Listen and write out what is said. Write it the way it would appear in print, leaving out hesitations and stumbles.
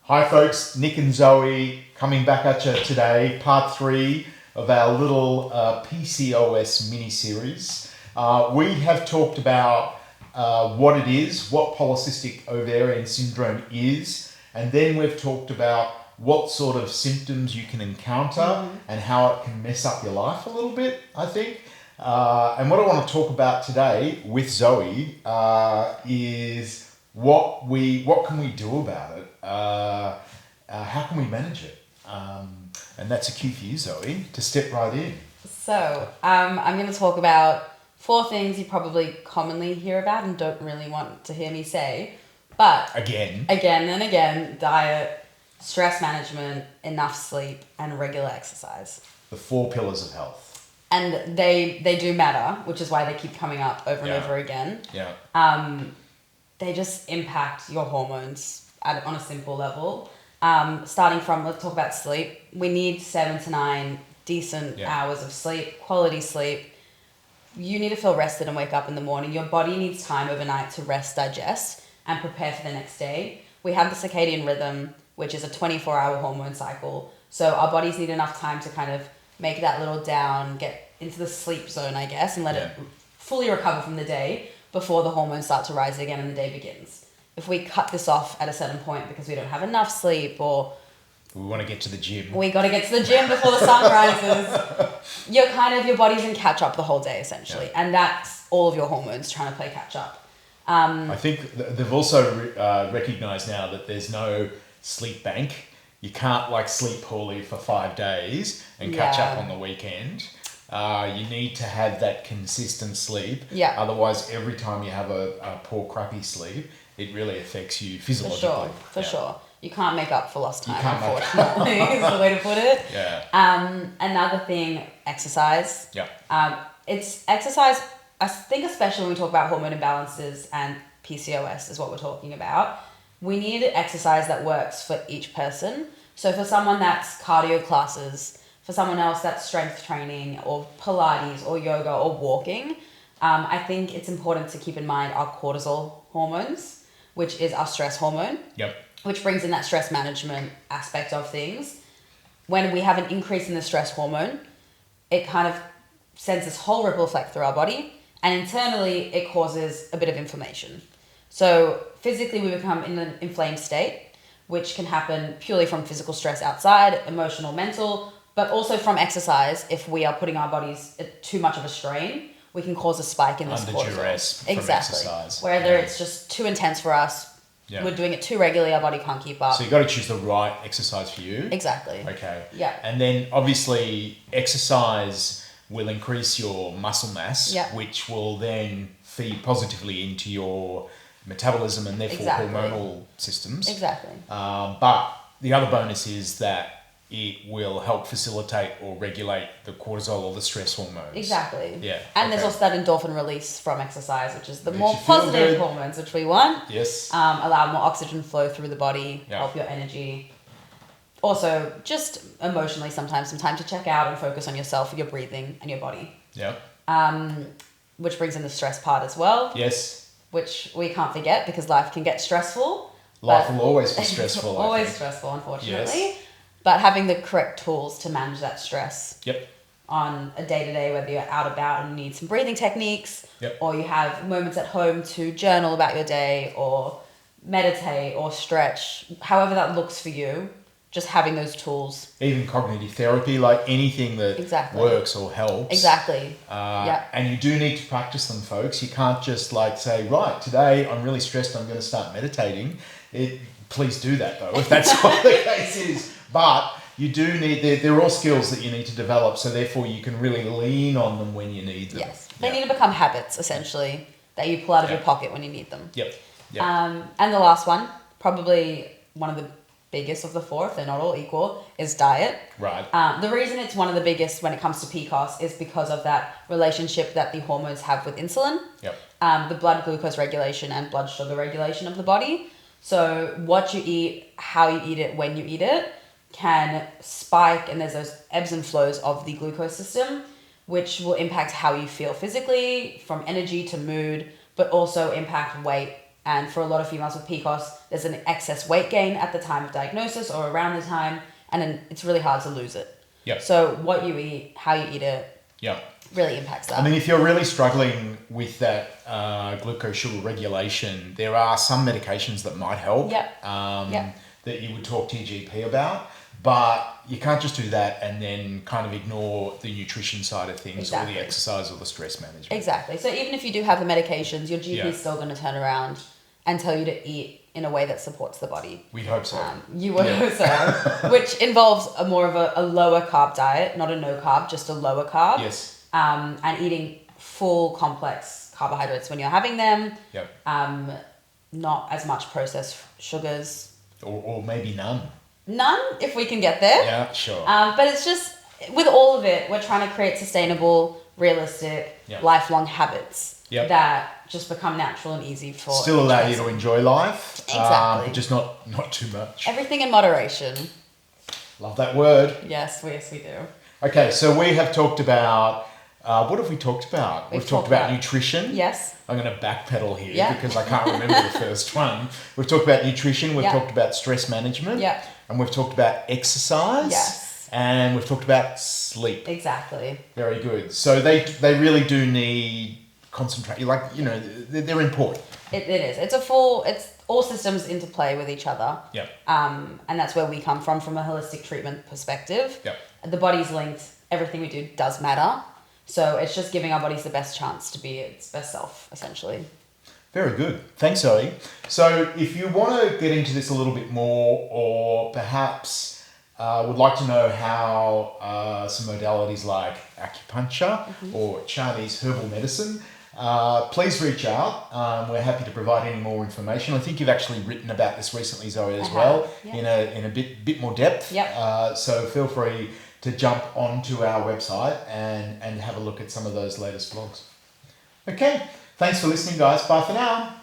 Hi folks, Nick and Zoe coming back at you today, part 3 of our little PCOS mini-series. We have talked about what it is, what polycystic ovarian syndrome is, and then we've talked about what sort of symptoms you can encounter and how it can mess up your life a little bit, I think. And what I want to talk about today with Zoe is what can we do about it? How can we manage it? And that's a cue for you, Zoe, to step right in. So, I'm going to talk about 4 things you probably commonly hear about and don't really want to hear me say. But Again and again, diet, stress management, enough sleep, and regular exercise. the 4 pillars of health. And they do matter, which is why they keep coming up over and Yeah. over again. Yeah. They just impact your hormones on a simple level. Starting from, let's talk about sleep. We need 7 to 9 decent hours of sleep, quality sleep. You need to feel rested and wake up in the morning. Your body needs time overnight to rest, digest, and prepare for the next day. We have the circadian rhythm, which is a 24-hour hormone cycle. So our bodies need enough time to kind of make that little down, get into the sleep zone, I guess, and let it fully recover from the day before the hormones start to rise again and the day begins. If we cut this off at a certain point because we don't have enough sleep or We want to get to the gym. we got to get to the gym before the sun rises, your body's in catch up the whole day essentially. And that's all of your hormones trying to play catch up. I think they've also recognised now that there's no sleep bank. You can't sleep poorly for 5 days and catch up on the weekend. You need to have that consistent sleep. Yeah. Otherwise, every time you have a poor, crappy sleep, it really affects you physiologically. For sure. You can't make up for lost time, can't make unfortunately, is the way to put it. Yeah. Another thing, exercise. Yeah. It's exercise, I think especially when we talk about hormone imbalances and PCOS is what we're talking about. We need exercise that works for each person. So for someone that's cardio classes, for someone else that's strength training or Pilates or yoga or walking, I think it's important to keep in mind our cortisol hormones, which is our stress hormone. Yep. Which brings in that stress management aspect of things. When we have an increase in the stress hormone, it kind of sends this whole ripple effect through our body, and internally it causes a bit of inflammation. So physically we become in an inflamed state, which can happen purely from physical stress outside, emotional, mental, but also from exercise. If we are putting our bodies at too much of a strain, we can cause a spike in this Under cortisol. duress from exercise. Whether it's just too intense for us, we're doing it too regularly, our body can't keep up. So you've got to choose the right exercise for you. Exactly. Okay. Yeah. And then obviously exercise will increase your muscle mass, which will then feed positively into your metabolism and therefore hormonal systems. Exactly. But the other bonus is that it will help facilitate or regulate the cortisol or the stress hormones. Exactly. Yeah. And there's also that endorphin release from exercise, which is the Makes more you feel positive good. hormones, which we want. Yes. Allow more oxygen flow through the body, Yeah. help your energy. Also, just emotionally sometimes, some time to check out and focus on yourself, your breathing, and your body. Yeah. Which brings in the stress part as well. Yes. Which we can't forget because life can get stressful. Life will always be stressful. Always stressful, unfortunately. Yes. But having the correct tools to manage that stress on a day-to-day, whether you're out about and you need some breathing techniques, or you have moments at home to journal about your day or meditate or stretch, however that looks for you, just having those tools. Even cognitive therapy, anything that works or helps. Exactly. And you do need to practice them, folks. You can't just say, right, today I'm really stressed, I'm going to start meditating. Please do that though, if that's what the case is. But you do need, they're all skills that you need to develop, so therefore you can really lean on them when you need them. Yes. They need to become habits, essentially, that you pull out of your pocket when you need them. Yep. And the last one, probably one of the biggest of the 4, if they're not all equal, is diet. Right. The reason it's one of the biggest when it comes to PCOS is because of that relationship that the hormones have with insulin. Yep. The blood glucose regulation and blood sugar regulation of the body. So what you eat, how you eat it, when you eat it, can spike, and there's those ebbs and flows of the glucose system, which will impact how you feel physically, from energy to mood, but also impact weight And for a lot of females with PCOS, there's an excess weight gain at the time of diagnosis or around the time, and then it's really hard to lose it. Yep. So what you eat, how you eat it, really impacts that. I mean, if you're really struggling with that glucose sugar regulation, there are some medications that might help that you would talk to your GP about. But you can't just do that and then kind of ignore the nutrition side of things or the exercise or the stress management. Exactly. So even if you do have the medications, your GP is still going to turn around and tell you to eat in a way that supports the body. We'd hope so. You would hope so. Which involves more of a lower carb diet, not a no carb, just a lower carb. Yes. And eating full complex carbohydrates when you're having them. Yep. Not as much processed sugars. Or maybe none. None, if we can get there. Yeah, sure. But it's just, with all of it, we're trying to create sustainable, realistic, lifelong habits that just become natural and easy for... Still allow you to enjoy life. Exactly. But just not too much. Everything in moderation. Love that word. Yes, we do. Okay, so we have talked about... what have we talked about? We've talked about nutrition. Yes. I'm going to backpedal here because I can't remember the first one. We've talked about nutrition. We've talked about stress management. Yeah. And we've talked about exercise. Yes. And we've talked about sleep. Exactly. Very good. So they really do need concentrate. They're important. It is. It's all systems interplay with each other. Yeah. And that's where we come from a holistic treatment perspective. Yeah. The body's linked. Everything we do does matter. So it's just giving our bodies the best chance to be its best self, essentially. Very good. Thanks, Zoe. So if you want to get into this a little bit more, or perhaps would like to know how some modalities like acupuncture or Chinese herbal medicine, please reach out. We're happy to provide any more information. I think you've actually written about this recently, Zoe, as well, in a bit more depth. Yep. So feel free to jump onto our website and have a look at some of those latest blogs. Okay, thanks for listening, guys. Bye for now.